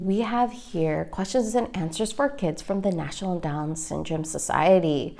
We have here questions and answers for kids from the National Down Syndrome Society.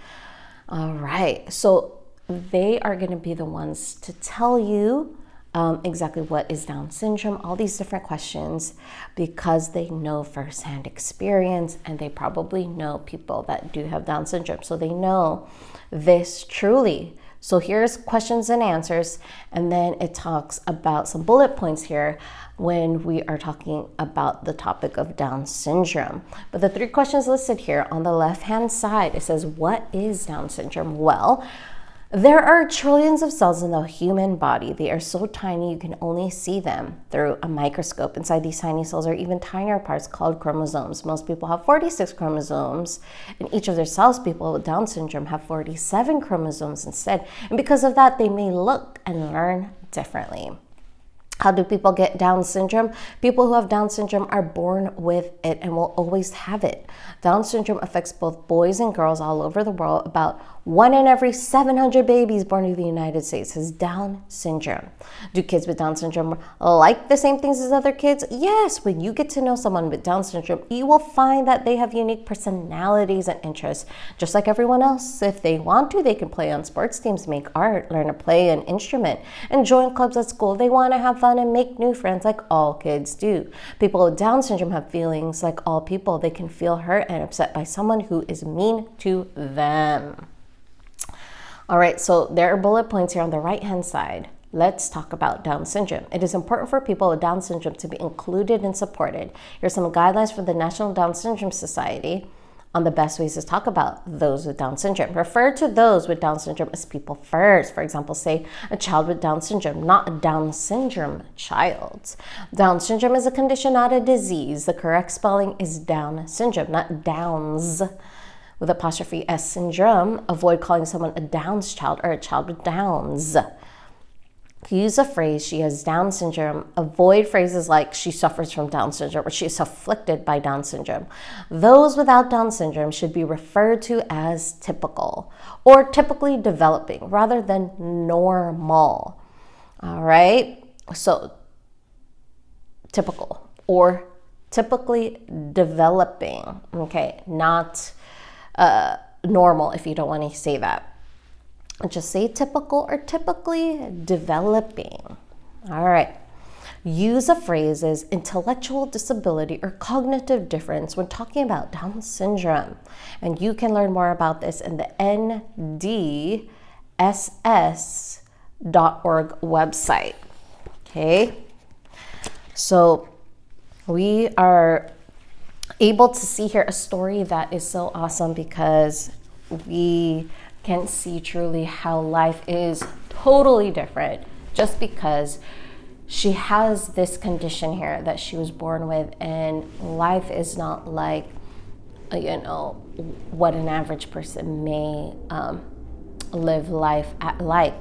All right, so they are going to be the ones to tell you exactly what is Down syndrome, all these different questions, because they know firsthand experience and they probably know people that do have Down syndrome. So they know this truly. So here's questions and answers, and then it talks about some bullet points here when we are talking about the topic of Down syndrome. But the 3 questions listed here on the left-hand side, it says, what is Down syndrome? Well, there are trillions of cells in the human body. They are so tiny you can only see them through a microscope. Inside these tiny cells are even tinier parts called chromosomes. Most people have 46 chromosomes. In each of their cells, people with Down syndrome have 47 chromosomes instead. And because of that, they may look and learn differently. How do people get Down syndrome? People who have Down syndrome are born with it and will always have it. Down syndrome affects both boys and girls all over the world. About 1 in every 700 babies born in the United States has Down syndrome. Do kids with Down syndrome like the same things as other kids? Yes. When you get to know someone with Down syndrome, you will find that they have unique personalities and interests, just like everyone else. If they want to, they can play on sports teams, make art, learn to play an instrument, and join clubs at school. They want to have fun and make new friends like all kids do. People with Down syndrome have feelings like all people. They can feel hurt and upset by someone who is mean to them. All right, so there are bullet points here on the right-hand side. Let's talk about Down syndrome. It is important for people with Down syndrome to be included and supported. Here's some guidelines from the National Down Syndrome Society on the best ways to talk about those with Down syndrome. Refer to those with Down syndrome as people first. For example, say a child with Down syndrome, not a Down syndrome child. Down syndrome is a condition, not a disease. The correct spelling is Down syndrome, not Downs with apostrophe S syndrome. Avoid calling someone a Downs child or a child with Downs. Use a phrase, she has Down syndrome. Avoid phrases like she suffers from Down syndrome or she is afflicted by Down syndrome. Those without Down syndrome should be referred to as typical or typically developing rather than normal. All right, so typical or typically developing, okay, not normal if you don't want to say that. Just say typical or typically developing. All right. Use of phrases intellectual disability or cognitive difference when talking about Down syndrome. And you can learn more about this in the ndss.org website. Okay. So we are able to see here a story that is so awesome because we can see truly how life is totally different just because she has this condition here that she was born with, and life is not like, you know, what an average person may live life like.